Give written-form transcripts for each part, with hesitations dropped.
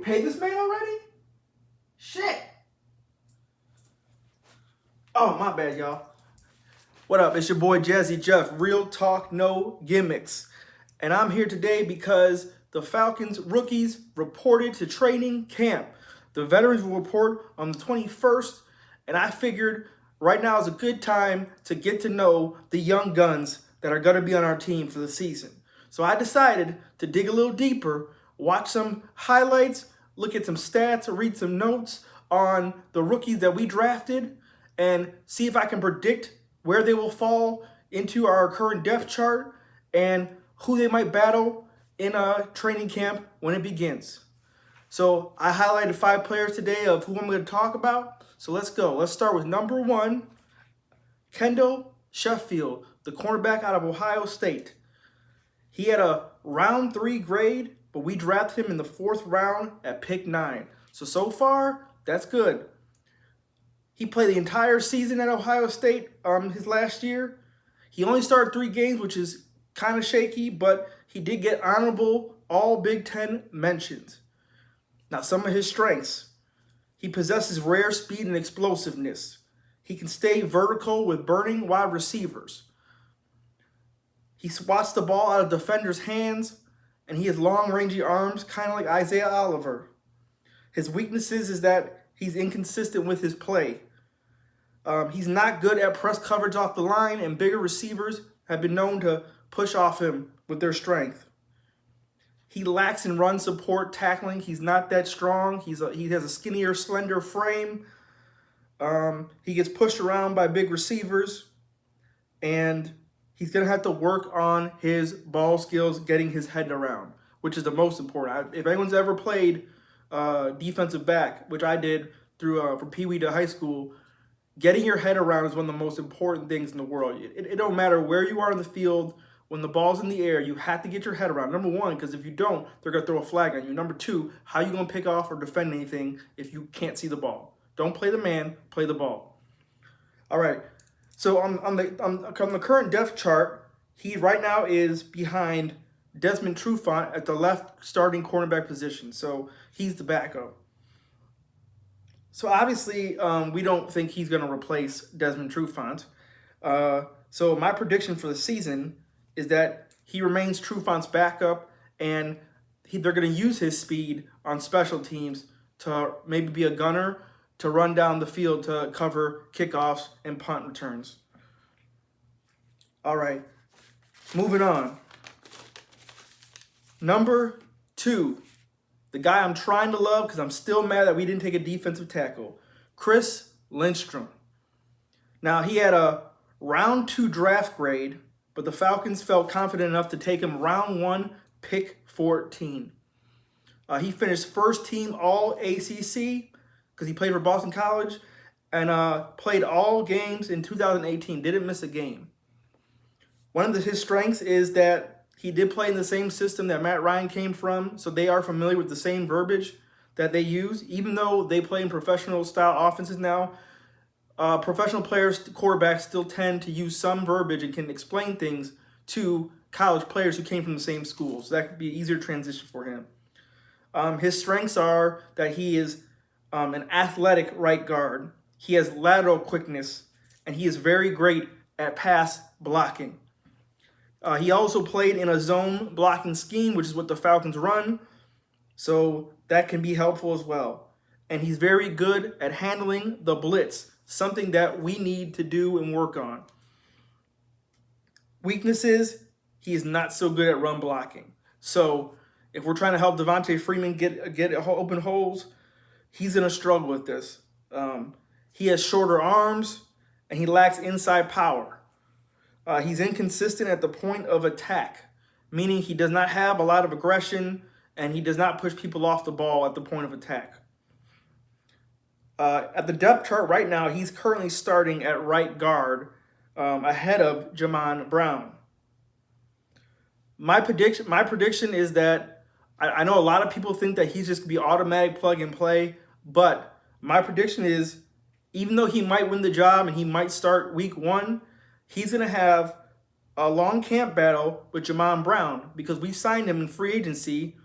paid this man already? Shit. Oh, my bad, y'all. What up? It's your boy Jazzy Jeff. Real talk, no gimmicks. And I'm here today because the Falcons rookies reported to training camp. The veterans will report on the 21st, and I figured right now is a good time to get to know the young guns that are going to be on our team for the season. So I decided to dig a little deeper, watch some highlights, look at some stats, read some notes on the rookies that we drafted, and see if I can predict where they will fall into our current depth chart and who they might battle in a training camp when it begins. So I highlighted 5 players today of who I'm going to talk about. So let's go. Let's start with number 1, Kendall Sheffield, the cornerback out of Ohio State. He had a round 3 grade, but we drafted him in the 4th round at pick 9. So far, that's good. He played the entire season at Ohio State his last year. He only started 3 games, which is kind of shaky, but he did get honorable all Big Ten mentions. Now, some of his strengths. He possesses rare speed and explosiveness. He can stay vertical with burning wide receivers. He swats the ball out of defenders' hands, and he has long, rangy arms, kind of like Isaiah Oliver. His weaknesses is that he's inconsistent with his play. He's not good at press coverage off the line, and bigger receivers have been known to push off him with their strength. He lacks in run support tackling. He's not that strong. He has a skinnier, slender frame. He gets pushed around by big receivers, and he's going to have to work on his ball skills, getting his head around, which is the most important. If anyone's ever played defensive back, which I did through from Pee Wee to high school, getting your head around is one of the most important things in the world. It don't matter where you are in the field. When the ball's in the air, you have to get your head around. Number 1, because if you don't, they're going to throw a flag on you. Number 2, how are you going to pick off or defend anything if you can't see the ball? Don't play the man, play the ball. All right. So on the current depth chart, he right now is behind Desmond Trufant at the left starting cornerback position. So he's the backup. So obviously, we don't think he's going to replace Desmond Trufant. So my prediction for the season is that he remains Trufant's backup, and they're going to use his speed on special teams to maybe be a gunner, to run down the field to cover kickoffs and punt returns. All right, moving on. Number 2, the guy I'm trying to love because I'm still mad that we didn't take a defensive tackle, Chris Linstrom. Now, he had a round 2 draft grade, but the Falcons felt confident enough to take him round 1, pick 14. He finished first team all ACC because he played for Boston College and played all games in 2018, didn't miss a game. One of his strengths is that he did play in the same system that Matt Ryan came from, so they are familiar with the same verbiage that they use. Even though they play in professional style offenses now, professional players, quarterbacks still tend to use some verbiage and can explain things to college players who came from the same school. So that could be an easier transition for him. His strengths are that he is an athletic right guard. He has lateral quickness, and he is very great at pass blocking. He also played in a zone blocking scheme, which is what the Falcons run. So that can be helpful as well. And he's very good at handling the blitz, something that we need to do and work on. Weaknesses, he is not so good at run blocking. So if we're trying to help Devontae Freeman get open holes, he's going to struggle with this. He has shorter arms, and he lacks inside power. He's inconsistent at the point of attack, meaning he does not have a lot of aggression, and he does not push people off the ball at the point of attack. At the depth chart right now, he's currently starting at right guard ahead of Jamon Brown. My prediction is that I know a lot of people think that he's just going to be automatic plug and play, but my prediction is even though he might win the job and he might start week 1, he's going to have a long camp battle with Jamon Brown because we signed him in free agency,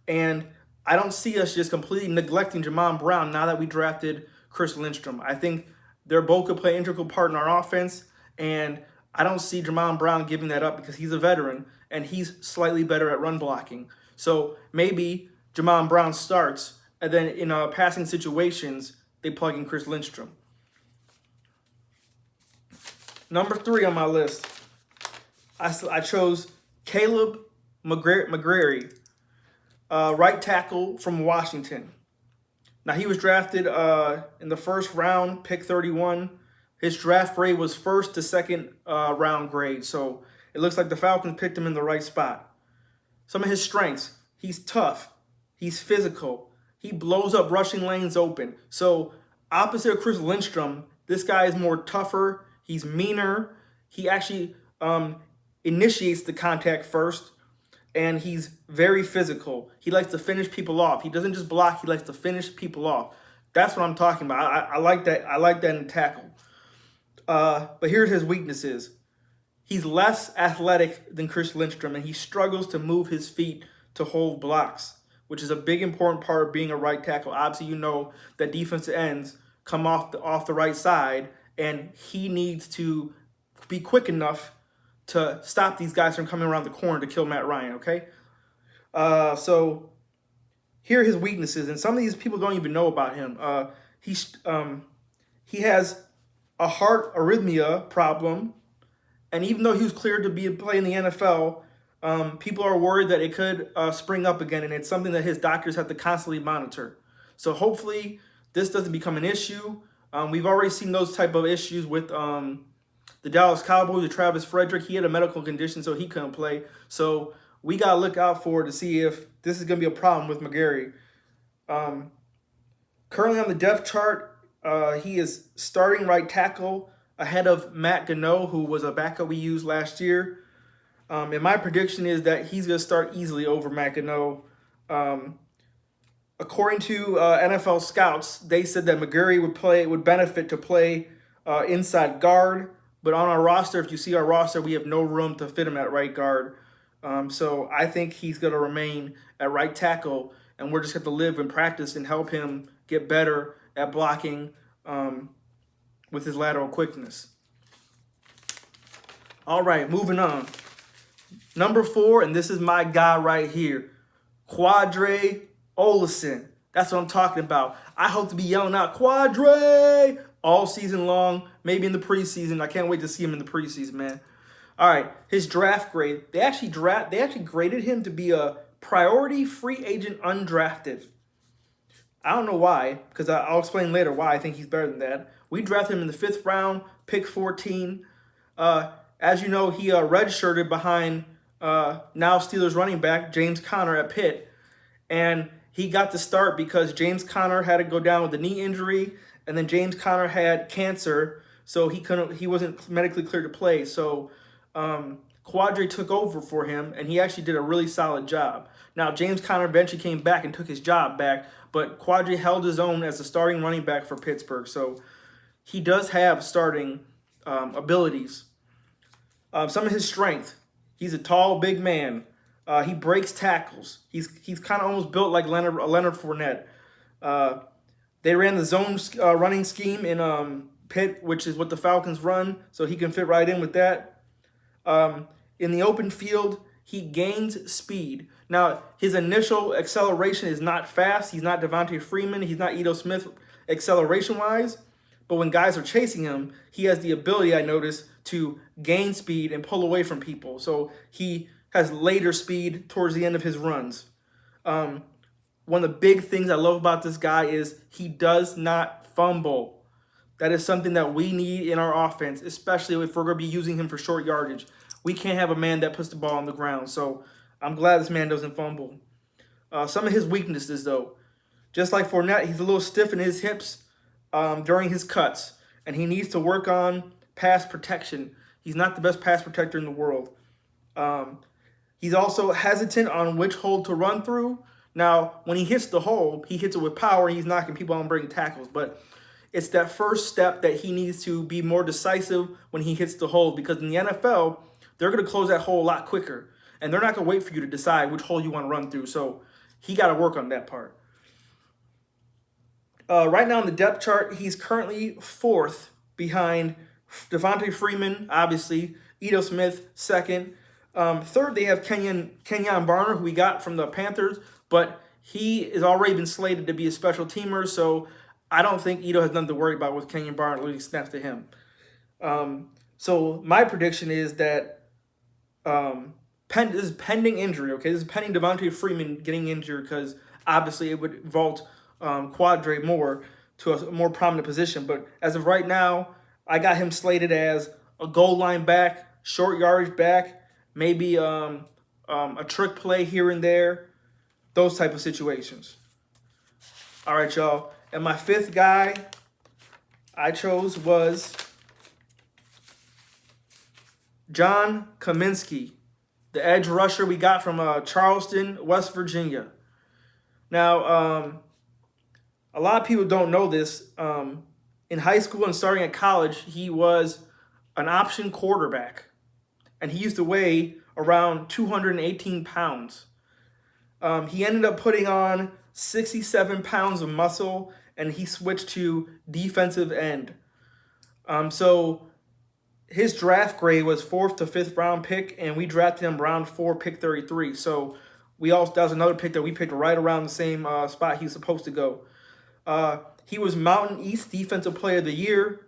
and I don't see us just completely neglecting Jamon Brown now that we drafted Chris Linstrom. I think they're both could play an integral part in our offense, and I don't see Jamon Brown giving that up because he's a veteran and he's slightly better at run blocking. So maybe Jamon Brown starts, and then in passing situations, they plug in Chris Linstrom. Number 3 on my list, I chose Caleb McGarry, right tackle from Washington. Now, he was drafted in the first round, pick 31. His draft grade was first to second round grade, so it looks like the Falcons picked him in the right spot. Some of his strengths: he's tough, he's physical, he blows up rushing lanes open. So opposite of Chris Linstrom, this guy is more tougher, he's meaner, he actually initiates the contact first, and he's very physical. He likes to finish people off. He doesn't just block, he likes to finish people off. That's what I'm talking about. I like that. I like that in tackle. But here's his weaknesses. He's less athletic than Chris Linstrom, and he struggles to move his feet to hold blocks, which is a big important part of being a right tackle. Obviously, you know that defensive ends come off the right side, and he needs to be quick enough to stop these guys from coming around the corner to kill Matt Ryan, okay? So here are his weaknesses, and some of these people don't even know about him. He has a heart arrhythmia problem, and even though he was cleared to play in the NFL, people are worried that it could spring up again, and it's something that his doctors have to constantly monitor. So hopefully this doesn't become an issue. We've already seen those type of issues with the Dallas Cowboys with Travis Frederick. He had a medical condition, so he couldn't play. So we got to look out for it to see if this is going to be a problem with McGarry. Currently on the depth chart, he is starting right tackle ahead of Matt Gano, who was a backup we used last year. And my prediction is that he's going to start easily over Matt Gano. According to NFL scouts, they said that McGarry would benefit to play inside guard. But on our roster, if you see our roster, we have no room to fit him at right guard. So I think he's going to remain at right tackle, and we're just going to live and practice and help him get better at blocking with his lateral quickness. All right, moving on. Number 4, and this is my guy right here, Quadri Olesen. That's what I'm talking about. I hope to be yelling out Quadri all season long, maybe in the preseason. I can't wait to see him in the preseason, man. All right, his draft grade. They actually graded him to be a priority free agent undrafted. I don't know why, because I'll explain later why I think he's better than that. We drafted him in the 5th round, pick 14. As you know, he redshirted behind now Steelers running back James Conner at Pitt. And he got the start because James Conner had to go down with a knee injury, and then James Conner had cancer, so he wasn't medically cleared to play. So Quadri took over for him, and he actually did a really solid job. Now, James Conner eventually came back and took his job back, but Quadri held his own as a starting running back for Pittsburgh. So he does have starting abilities. Some of his strength: he's a tall, big man. He breaks tackles. He's kind of almost built like Leonard Fournette. They ran the zone running scheme in Pitt, which is what the Falcons run, so he can fit right in with that. In the open field, he gains speed. Now, his initial acceleration is not fast. He's not Devontae Freeman. He's not Ito Smith acceleration-wise. But when guys are chasing him, he has the ability, I noticed, to gain speed and pull away from people. So he has later speed towards the end of his runs. One of the big things I love about this guy is he does not fumble. That is something that we need in our offense, especially if we're going to be using him for short yardage. We can't have a man that puts the ball on the ground. So I'm glad this man doesn't fumble. Some of his weaknesses, though. Just like Fournette, he's a little stiff in his hips during his cuts, and he needs to work on pass protection. He's not the best pass protector in the world. He's also hesitant on which hole to run through. Now, when he hits the hole, he hits it with power. He's knocking people out and breaking tackles. But it's that first step that he needs to be more decisive when he hits the hole. Because in the NFL, they're going to close that hole a lot quicker. And they're not going to wait for you to decide which hole you want to run through. So he got to work on that part. Right now in the depth chart, he's currently 4th behind Devontae Freeman, obviously, Ito Smith, 2nd. 3rd, they have Kenyon Barner, who we got from the Panthers, but he has already been slated to be a special teamer, so I don't think Ito has nothing to worry about with Kenyon Barner losing snaps to him. So my prediction is that this is pending injury, okay? This is pending Devontae Freeman getting injured, because obviously it would vault Quadri more to a more prominent position. But as of right now, I got him slated as a goal line back, short yardage back, maybe a trick play here and there, those type of situations. All right, y'all. And my 5th guy I chose was John Kaminski, the edge rusher we got from Charleston, West Virginia. Now, a lot of people don't know this. In high school and starting at college, he was an option quarterback, and he used to weigh around 218 pounds. He ended up putting on 67 pounds of muscle, and he switched to defensive end. So his draft grade was 4th to 5th round pick, and we drafted him round 4, pick 33. So that was another pick that we picked right around the same spot he's supposed to go. He was Mountain East Defensive Player of the Year.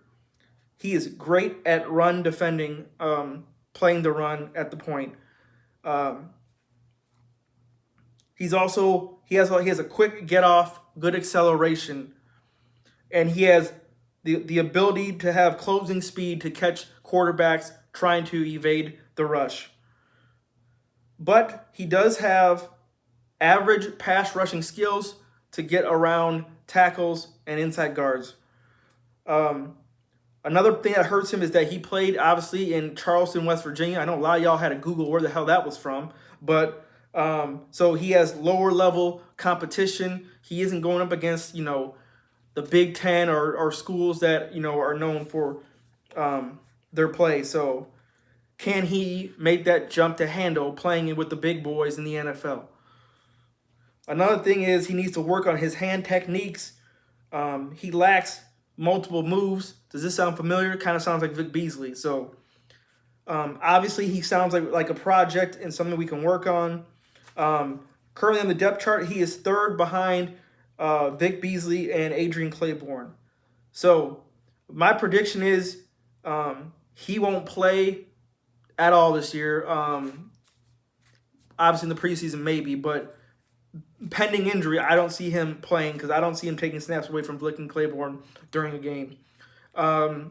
He is great at run defending, playing the run at the point. He has a quick get off, good acceleration, and he has the ability to have closing speed to catch quarterbacks trying to evade the rush. But he does have average pass rushing skills to get around tackles and inside guards. Another thing that hurts him is that he played, obviously, in Charleston, West Virginia. I know a lot of y'all had to Google where the hell that was from. But so he has lower level competition. He isn't going up against, the Big Ten or schools that, are known for their play. So can he make that jump to handle playing with the big boys in the NFL? Another thing is he needs to work on his hand techniques. He lacks multiple moves. Does this sound familiar? Kind of sounds like Vic Beasley. So obviously he sounds like a project and something we can work on. Currently on the depth chart, he is 3rd behind Vic Beasley and Adrian Claiborne. So my prediction is he won't play at all this year. Obviously in the preseason maybe, but pending injury, I don't see him playing because I don't see him taking snaps away from Vic and Claiborne during a game. I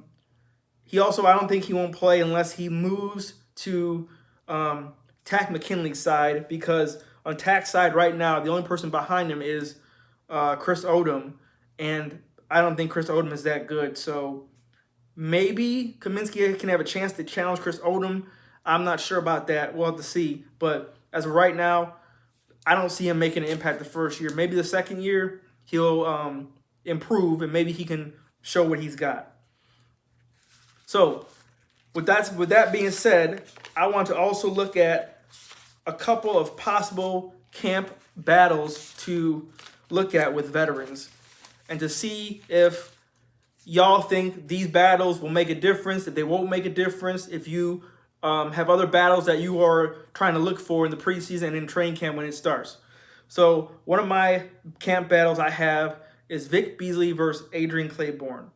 don't think he won't play unless he moves to Tack McKinley's side, because on Tack's side right now, the only person behind him is Chris Odom, and I don't think Chris Odom is that good. So maybe Kaminski can have a chance to challenge Chris Odom. I'm not sure about that. We'll have to see. But as of right now, I don't see him making an impact the first year. Maybe the second year he'll improve, and maybe he can show what he's got. So with that being said, I want to also look at a couple of possible camp battles to look at with veterans and to see if y'all think these battles will make a difference, if they won't make a difference, if you have other battles that you are trying to look for in the preseason and in training camp when it starts. So one of my camp battles I have is Vic Beasley versus Adrian Claiborne.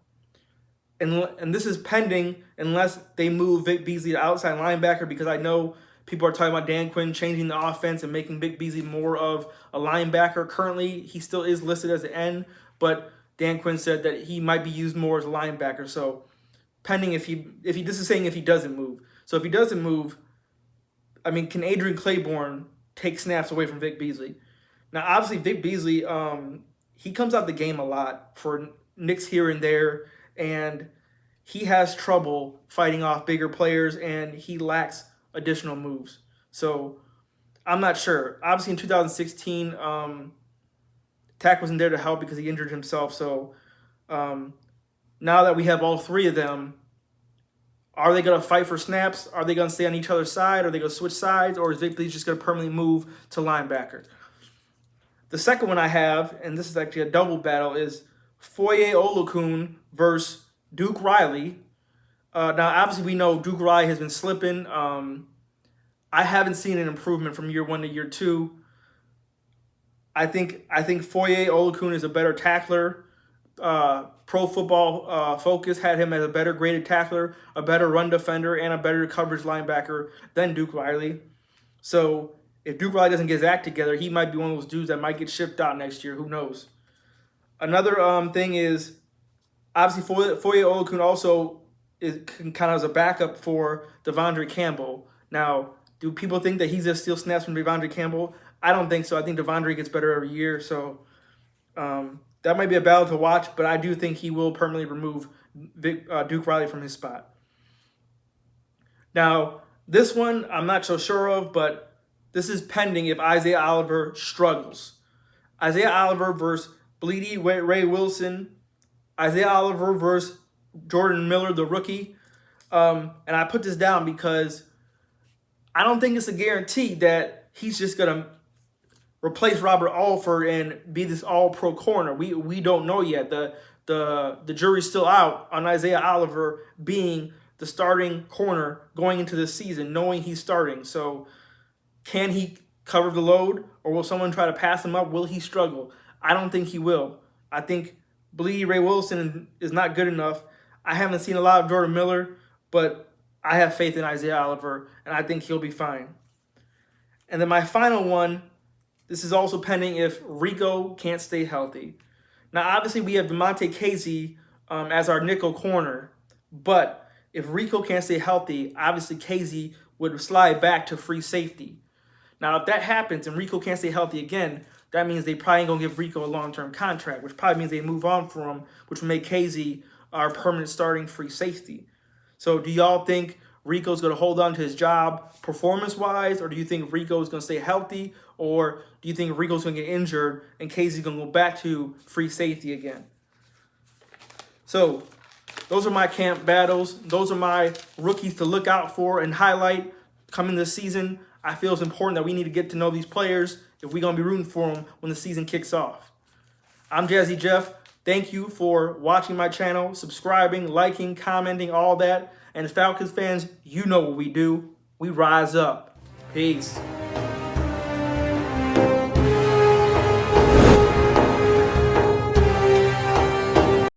And this is pending unless they move Vic Beasley to outside linebacker, because I know people are talking about Dan Quinn changing the offense and making Vic Beasley more of a linebacker. Currently, he still is listed as an end, but Dan Quinn said that he might be used more as a linebacker. So pending if he this is saying if he doesn't move. So if he doesn't move, can Adrian Claiborne take snaps away from Vic Beasley? Now, obviously, Vic Beasley, he comes out the game a lot for nicks here and there, and he has trouble fighting off bigger players, and he lacks additional moves. So I'm not sure. Obviously, in 2016, Tack wasn't there to help because he injured himself. So now that we have all three of them, are they going to fight for snaps? Are they going to stay on each other's side? Are they going to switch sides? Or is Vic Beasley just going to permanently move to linebacker? The second one I have, and this is actually a double battle, is Foye Olesen versus Duke Riley. Now, obviously, we know Duke Riley has been slipping. I haven't seen an improvement from year 1 to year 2. I think Foye Olesen is a better tackler. Pro Football Focus had him as a better graded tackler, a better run defender, and a better coverage linebacker than Duke Riley. So if Duke Riley doesn't get his act together, he might be one of those dudes that might get shipped out next year. Who knows? Another thing is, obviously, Foye Olesen also is kind of as a backup for Devondre Campbell. Now, do people think that he's just steal snaps from Devondre Campbell? I don't think so. I think Devondre gets better every year. So that might be a battle to watch, but I do think he will permanently remove Duke Riley from his spot. Now, this one I'm not so sure of, but this is pending if Isaiah Oliver struggles. Isaiah Oliver versus Bleedy Ray Wilson. Isaiah Oliver versus Jordan Miller, the rookie. And I put this down because I don't think it's a guarantee that he's just going to replace Robert Alford and be this all-pro corner. We don't know yet. The jury's still out on Isaiah Oliver being the starting corner going into this season, knowing he's starting. So can he cover the load, or will someone try to pass him up? Will he struggle? I don't think he will. I think Bleedy Ray Wilson is not good enough. I haven't seen a lot of Jordan Miller, but I have faith in Isaiah Oliver, and I think he'll be fine. And then my final one, this is also pending if Rico can't stay healthy. Now, obviously, we have DeMonte Casey as our nickel corner, but if Rico can't stay healthy, obviously Casey would slide back to free safety. Now, if that happens and Rico can't stay healthy again, that means they probably ain't going to give Rico a long-term contract, which probably means they move on from him, which would make Casey our permanent starting free safety. So do y'all think Rico's going to hold on to his job performance-wise, or do you think Rico's going to stay healthy, or do you think Rico's going to get injured and Casey's going to go back to free safety again? So those are my camp battles. Those are my rookies to look out for and highlight coming this season. I feel it's important that we need to get to know these players if we're going to be rooting for them when the season kicks off. I'm Jazzy Jeff. Thank you for watching my channel, subscribing, liking, commenting, all that. And as Falcons fans, you know what we do. We rise up. Peace.